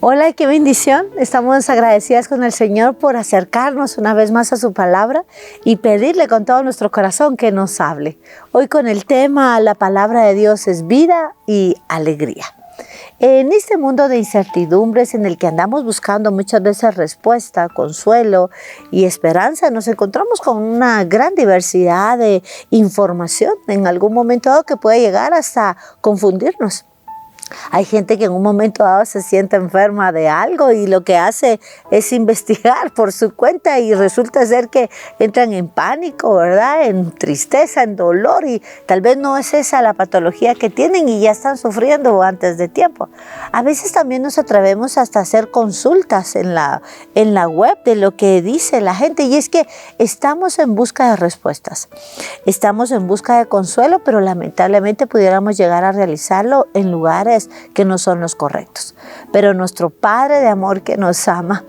Hola, qué bendición. Estamos agradecidas con el Señor por acercarnos una vez más a su palabra y pedirle con todo nuestro corazón que nos hable. Hoy con el tema, la palabra de Dios es vida y alegría. En este mundo de incertidumbres en el que andamos buscando muchas veces respuesta, consuelo y esperanza, nos encontramos con una gran diversidad de información en algún momento dado que puede llegar hasta confundirnos. Hay gente que en un momento dado se siente enferma de algo y lo que hace es investigar por su cuenta y resulta ser que entran en pánico, ¿verdad? En tristeza, en dolor y tal vez no es esa la patología que tienen y ya están sufriendo antes de tiempo. A veces también nos atrevemos hasta hacer consultas en la web de lo que dice la gente y es que estamos en busca de respuestas. Estamos en busca de consuelo, pero lamentablemente pudiéramos llegar a realizarlo en lugares que no son los correctos. Pero nuestro Padre de amor que nos ama,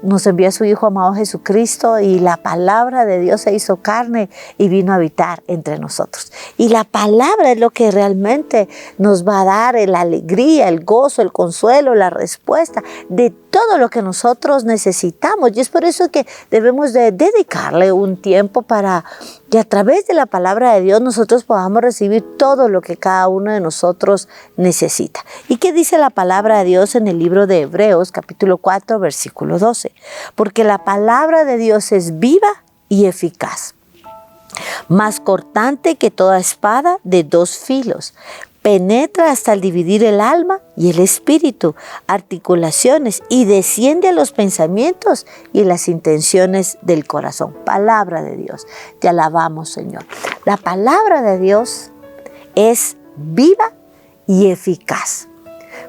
nos envió a su Hijo amado Jesucristo y la palabra de Dios se hizo carne y vino a habitar entre nosotros. Y la palabra es lo que realmente nos va a dar la alegría, el gozo, el consuelo, la respuesta de todo lo que nosotros necesitamos. Y es por eso que debemos de dedicarle un tiempo para que a través de la palabra de Dios nosotros podamos recibir todo lo que cada uno de nosotros necesita. ¿Y qué dice la palabra de Dios en el libro de Hebreos, capítulo 4, versículo 12? Porque la palabra de Dios es viva y eficaz, más cortante que toda espada de dos filos, penetra hasta el dividir el alma y el espíritu, articulaciones, y desciende a los pensamientos y las intenciones del corazón. Palabra de Dios. Te alabamos, Señor. La palabra de Dios es viva y eficaz.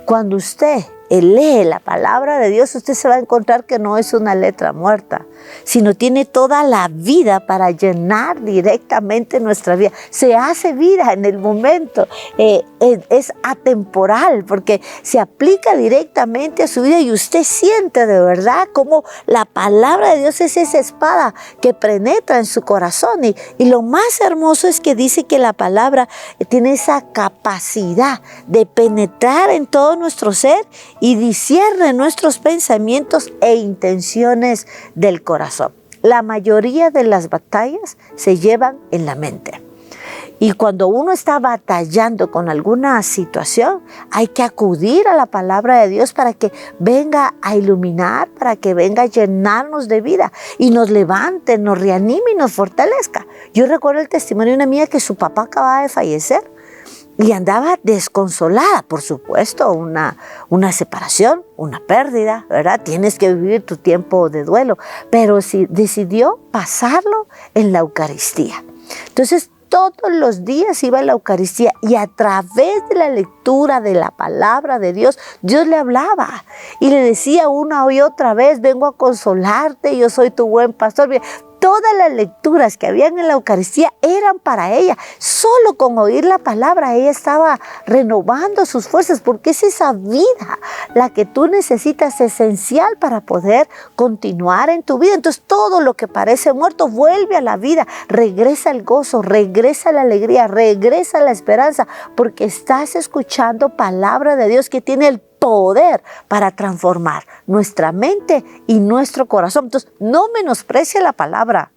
Cuando usted lee la palabra de Dios, usted se va a encontrar que no es una letra muerta, sino tiene toda la vida para llenar directamente nuestra vida. Se hace vida en el momento, es atemporal porque se aplica directamente a su vida y usted siente de verdad cómo la palabra de Dios es esa espada que penetra en su corazón. Y lo más hermoso es que dice que la palabra tiene esa capacidad de penetrar en todo nuestro ser y discierne nuestros pensamientos e intenciones del corazón. La mayoría de las batallas se llevan en la mente. Y cuando uno está batallando con alguna situación, hay que acudir a la palabra de Dios para que venga a iluminar, para que venga a llenarnos de vida y nos levante, nos reanime y nos fortalezca. Yo recuerdo el testimonio de una amiga que su papá acababa de fallecer y andaba desconsolada, por supuesto, una separación, una pérdida, ¿verdad? Tienes que vivir tu tiempo de duelo, pero sí decidió pasarlo en la Eucaristía. Entonces, todos los días iba a la Eucaristía y a través de la lectura de la palabra de Dios, Dios le hablaba y le decía una y otra vez: vengo a consolarte, yo soy tu buen pastor. Todas las lecturas que habían en la Eucaristía eran para ella. Solo con oír la palabra ella estaba renovando sus fuerzas, porque es esa vida la que tú necesitas, esencial para poder continuar en tu vida. Entonces todo lo que parece muerto vuelve a la vida, regresa el gozo, regresa la alegría, regresa la esperanza, porque estás escuchando palabra de Dios que tiene el poder para transformar nuestra mente y nuestro corazón. Entonces, no menosprecie la palabra.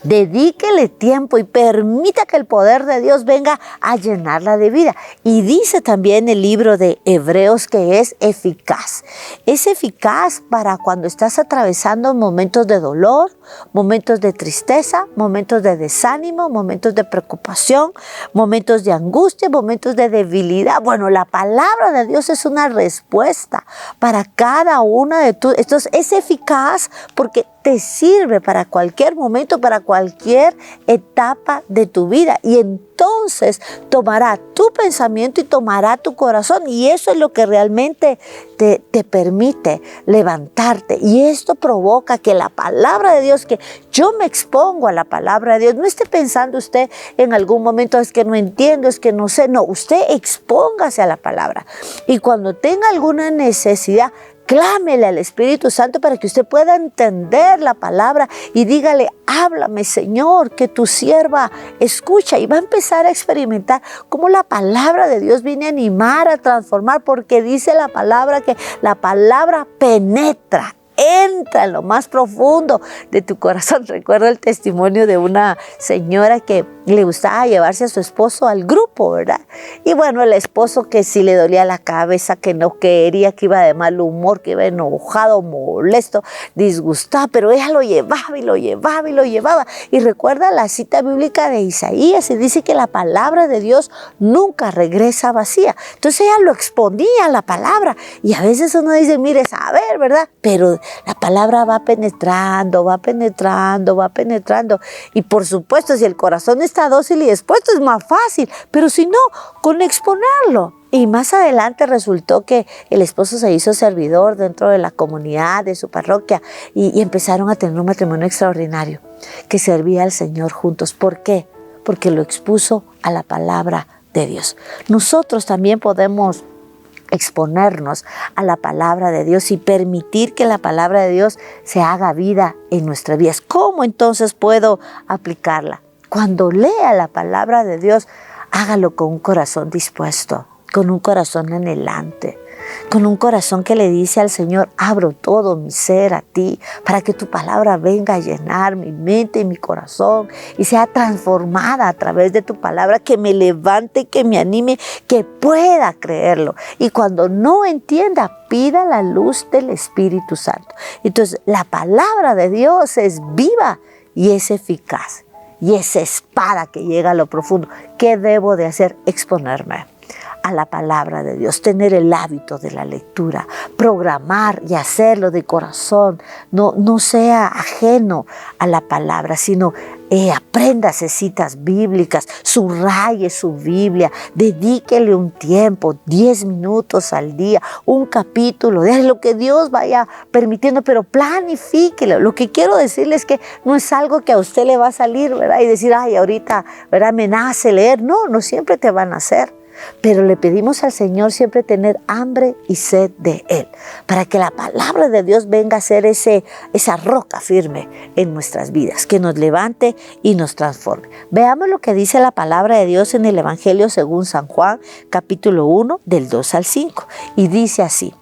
Dedíquele tiempo y permita que el poder de Dios venga a llenarla de vida. Y dice también el libro de Hebreos que es eficaz. Es eficaz para cuando estás atravesando momentos de dolor, momentos de tristeza, momentos de desánimo, momentos de preocupación, momentos de angustia, momentos de debilidad. Bueno, la palabra de Dios es una respuesta para cada una de tus. Entonces es eficaz porque te sirve para cualquier momento, para cualquier etapa de tu vida. Y entonces tomará tu pensamiento y tomará tu corazón. Y eso es lo que realmente te permite levantarte. Y esto provoca que la palabra de Dios, que yo me expongo a la palabra de Dios. No esté pensando usted en algún momento, es que no entiendo, es que no sé. No, usted expóngase a la palabra. Y cuando tenga alguna necesidad, clámele al Espíritu Santo para que usted pueda entender la palabra y dígale, háblame, Señor, que tu sierva escucha. Y va a empezar a experimentar cómo la palabra de Dios viene a animar, a transformar, porque dice la palabra que la palabra penetra, entra en lo más profundo de tu corazón. Recuerdo el testimonio de una señora que le gustaba llevarse a su esposo al grupo, ¿verdad? Y bueno, el esposo que sí le dolía la cabeza, que no quería, que iba de mal humor, que iba enojado, molesto, disgustado, pero ella lo llevaba y lo llevaba y lo llevaba. Y recuerda la cita bíblica de Isaías y dice que la palabra de Dios nunca regresa vacía. Entonces ella lo exponía a la palabra y a veces uno dice, mire, a ver, ¿verdad? Pero la palabra va penetrando, va penetrando, va penetrando. Y por supuesto, si el corazón está dócil y expuesto, es más fácil. Pero si no, con exponerlo. Y más adelante resultó que el esposo se hizo servidor dentro de la comunidad, de su parroquia, y empezaron a tener un matrimonio extraordinario, que servía al Señor juntos. ¿Por qué? Porque lo expuso a la palabra de Dios. Nosotros también podemos exponernos a la palabra de Dios y permitir que la palabra de Dios se haga vida en nuestras vidas. ¿Cómo entonces puedo aplicarla? Cuando lea la palabra de Dios, hágalo con un corazón dispuesto, con un corazón anhelante, con un corazón que le dice al Señor, abro todo mi ser a ti, para que tu palabra venga a llenar mi mente y mi corazón y sea transformada a través de tu palabra, que me levante, que me anime, que pueda creerlo. Y cuando no entienda, pida la luz del Espíritu Santo. Entonces, la palabra de Dios es viva y es eficaz. Y esa espada que llega a lo profundo. ¿Qué debo de hacer? Exponerme a la palabra de Dios, tener el hábito de la lectura, programar y hacerlo de corazón, no sea ajeno a la palabra, sino apréndase citas bíblicas, subraye su Biblia, dedíquele un tiempo, 10 minutos al día, un capítulo, de lo que Dios vaya permitiendo, pero planifíquelo. Lo que quiero decirles es que no es algo que a usted le va a salir, ¿verdad? Y decir, ay, ahorita, ¿verdad? Me nace leer. No siempre te va a nacer. Pero le pedimos al Señor siempre tener hambre y sed de Él, para que la palabra de Dios venga a ser esa roca firme en nuestras vidas, que nos levante y nos transforme. Veamos lo que dice la palabra de Dios en el Evangelio según San Juan, capítulo 1, del 2 al 5. Y dice así,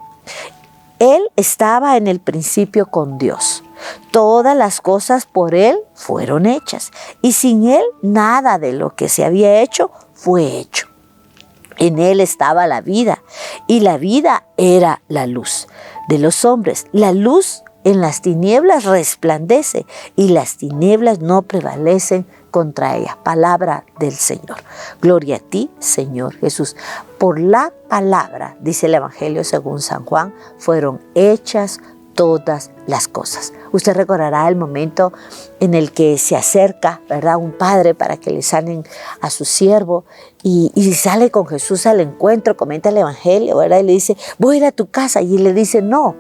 Él estaba en el principio con Dios. Todas las cosas por Él fueron hechas, y sin Él nada de lo que se había hecho fue hecho. En Él estaba la vida, y la vida era la luz de los hombres. La luz en las tinieblas resplandece, y las tinieblas no prevalecen contra ella. Palabra del Señor. Gloria a ti, Señor Jesús. Por la palabra, dice el Evangelio según San Juan, fueron hechas todas las cosas. Usted recordará el momento en el que se acerca, ¿verdad?, un padre para que le sanen a su siervo y sale con Jesús al encuentro, comenta el Evangelio, ¿verdad? Y le dice, voy a ir a tu casa. Y le dice, no,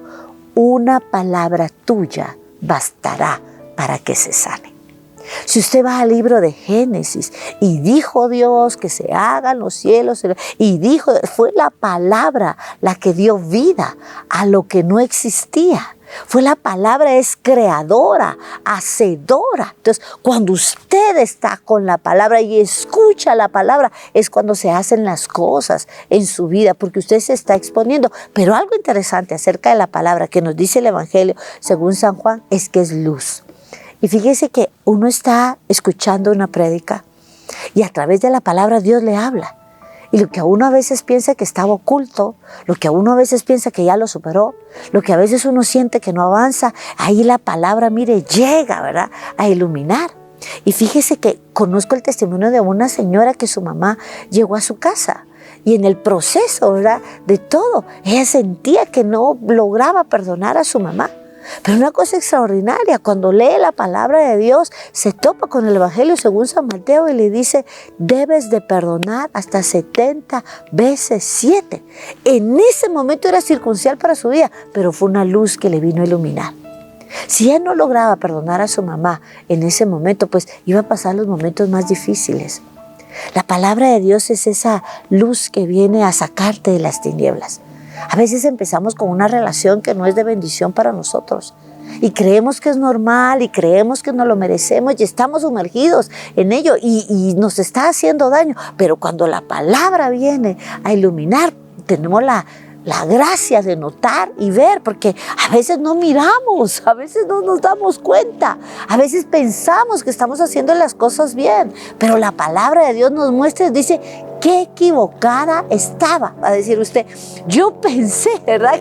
una palabra tuya bastará para que se sane. Si usted va al libro de Génesis y dijo Dios que se hagan los cielos, y dijo, fue la palabra la que dio vida a lo que no existía. Fue la palabra, es creadora, hacedora. Entonces, cuando usted está con la palabra y escucha la palabra, es cuando se hacen las cosas en su vida, porque usted se está exponiendo. Pero algo interesante acerca de la palabra que nos dice el Evangelio según San Juan es que es luz. Y fíjese que uno está escuchando una prédica y a través de la palabra Dios le habla. Y lo que a uno a veces piensa que estaba oculto, lo que a uno a veces piensa que ya lo superó, lo que a veces uno siente que no avanza, ahí la palabra, mire, llega, ¿verdad?, a iluminar. Y fíjese que conozco el testimonio de una señora que su mamá llegó a su casa. Y en el proceso, ¿verdad?, de todo, ella sentía que no lograba perdonar a su mamá. Pero una cosa extraordinaria, cuando lee la palabra de Dios, se topa con el Evangelio según San Mateo y le dice, debes de perdonar hasta 70 veces 7. En ese momento era circunstancial para su vida, pero fue una luz que le vino a iluminar. Si él no lograba perdonar a su mamá en ese momento, pues iba a pasar los momentos más difíciles. La palabra de Dios es esa luz que viene a sacarte de las tinieblas. A veces empezamos con una relación que no es de bendición para nosotros y creemos que es normal y creemos que nos lo merecemos y estamos sumergidos en ello y nos está haciendo daño. Pero cuando la palabra viene a iluminar, tenemos la gracia de notar y ver, porque a veces no miramos, a veces no nos damos cuenta, a veces pensamos que estamos haciendo las cosas bien, pero la palabra de Dios nos muestra y dice, qué equivocada estaba. Va a decir usted, yo pensé, ¿verdad?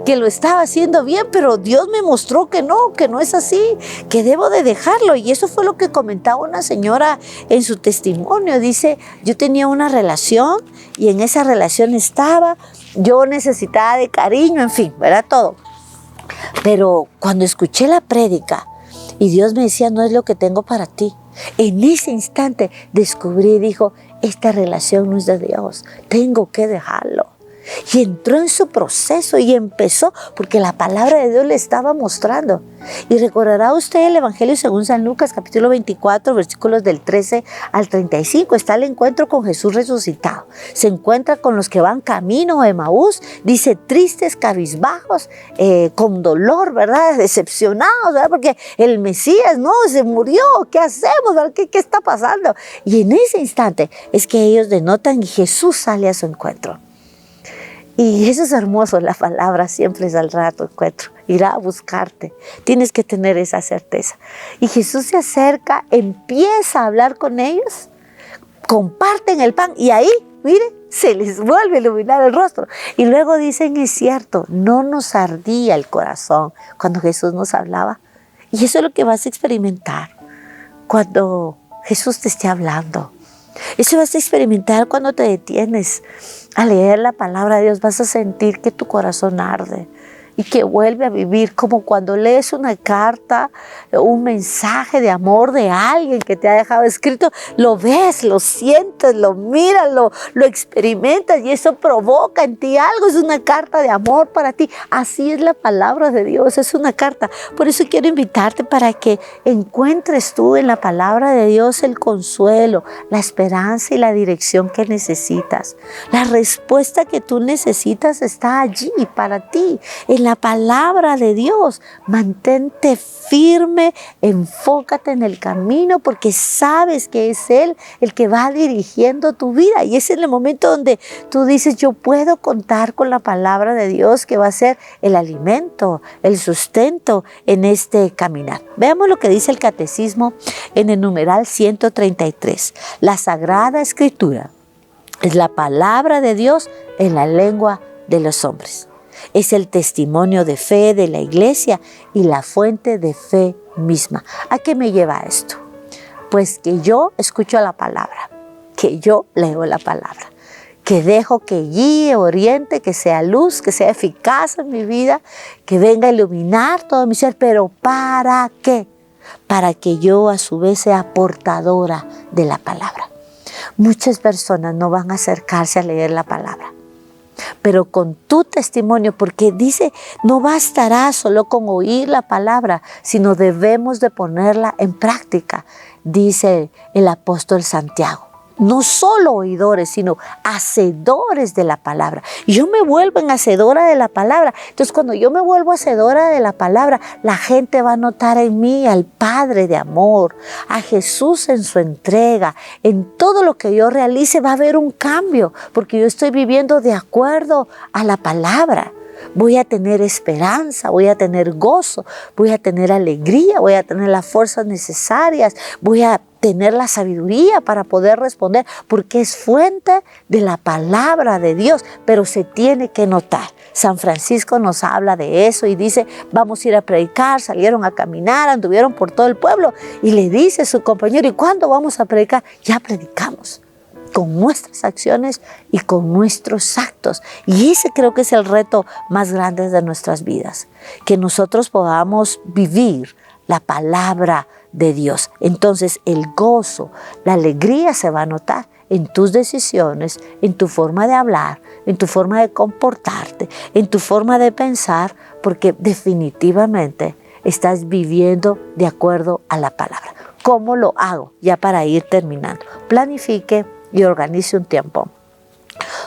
Que lo estaba haciendo bien, pero Dios me mostró que no es así, que debo de dejarlo. Y eso fue lo que comentaba una señora en su testimonio. Dice, yo tenía una relación y en esa relación estaba, yo necesitaba de cariño, en fin, ¿verdad? Todo. Pero cuando escuché la prédica y Dios me decía, no es lo que tengo para ti, en ese instante descubrí, dijo, esta relación no es de Dios, tengo que dejarlo. Y entró en su proceso y empezó, porque la palabra de Dios le estaba mostrando. Y recordará usted el Evangelio según San Lucas, capítulo 24, versículos del 13 al 35. Está el encuentro con Jesús resucitado. Se encuentra con los que van camino a Emaús, dice, tristes, cabizbajos, con dolor, ¿verdad? Decepcionados, ¿verdad? Porque el Mesías, no, se murió. ¿Qué hacemos? ¿Verdad? ¿Qué está pasando? Y en ese instante es que ellos denotan y Jesús sale a su encuentro. Y eso es hermoso, la palabra siempre saldrá a tu encuentro, irá a buscarte. Tienes que tener esa certeza. Y Jesús se acerca, empieza a hablar con ellos, comparten el pan y ahí, mire, se les vuelve a iluminar el rostro. Y luego dicen, es cierto, no nos ardía el corazón cuando Jesús nos hablaba. Y eso es lo que vas a experimentar cuando Jesús te esté hablando. Eso vas a experimentar cuando te detienes a leer la palabra de Dios. Vas a sentir que tu corazón arde y que vuelve a vivir, como cuando lees una carta, un mensaje de amor de alguien que te ha dejado escrito. Lo ves, lo sientes, lo miras, lo experimentas y eso provoca en ti algo. Es una carta de amor para ti. Así es la palabra de Dios, es una carta. Por eso quiero invitarte para que encuentres tú en la palabra de Dios el consuelo, la esperanza y la dirección que necesitas. La respuesta que tú necesitas está allí para ti, en la palabra de Dios. Mantente firme, enfócate en el camino porque sabes que es Él el que va dirigiendo tu vida. Y ese es el momento donde tú dices, yo puedo contar con la palabra de Dios que va a ser el alimento, el sustento en este caminar. Veamos lo que dice el Catecismo en el numeral 133. La Sagrada Escritura es la palabra de Dios en la lengua de los hombres. Es el testimonio de fe de la iglesia y la fuente de fe misma. ¿A qué me lleva esto? Pues que yo escucho la palabra, que yo leo la palabra, que dejo que guíe, oriente, que sea luz, que sea eficaz en mi vida, que venga a iluminar todo mi ser. ¿Pero para qué? Para que yo a su vez sea portadora de la palabra. Muchas personas no van a acercarse a leer la palabra, pero con tu testimonio, porque dice, no bastará solo con oír la palabra, sino debemos de ponerla en práctica, dice el apóstol Santiago. No solo oidores, sino hacedores de la palabra. Yo me vuelvo en hacedora de la palabra. Entonces, cuando yo me vuelvo hacedora de la palabra, la gente va a notar en mí al Padre de amor, a Jesús en su entrega. En todo lo que yo realice va a haber un cambio, porque yo estoy viviendo de acuerdo a la palabra. Voy a tener esperanza, voy a tener gozo, voy a tener alegría, voy a tener las fuerzas necesarias, voy a tener la sabiduría para poder responder, porque es fuente de la palabra de Dios, pero se tiene que notar. San Francisco nos habla de eso y dice, vamos a ir a predicar. Salieron a caminar, anduvieron por todo el pueblo y le dice a su compañero, ¿y cuándo vamos a predicar? Ya predicamos, con nuestras acciones y con nuestros actos. Y ese creo que es el reto más grande de nuestras vidas, que nosotros podamos vivir la palabra de Dios. Entonces el gozo, la alegría se va a notar en tus decisiones, en tu forma de hablar, en tu forma de comportarte, en tu forma de pensar, porque definitivamente estás viviendo de acuerdo a la palabra. ¿Cómo lo hago? Ya para ir terminando. Planifique y organice un tiempo.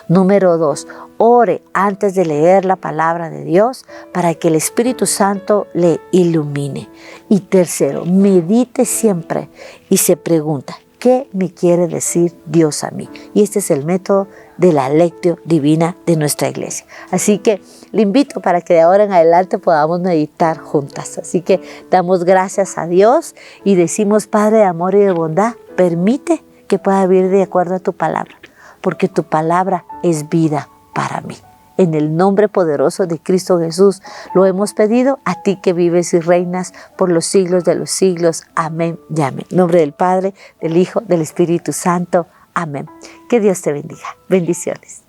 Número 2, ore antes de leer la palabra de Dios para que el Espíritu Santo le ilumine. Y tercero, medite siempre y se pregunta, ¿qué me quiere decir Dios a mí? Y este es el método de la Lectio Divina de nuestra iglesia. Así que le invito para que de ahora en adelante podamos meditar juntas. Así que damos gracias a Dios y decimos, Padre de amor y de bondad, permite que pueda vivir de acuerdo a tu palabra, porque tu palabra es vida para mí. En el nombre poderoso de Cristo Jesús lo hemos pedido, a ti que vives y reinas por los siglos de los siglos. Amén y amén. En nombre del Padre, del Hijo, del Espíritu Santo. Amén. Que Dios te bendiga. Bendiciones.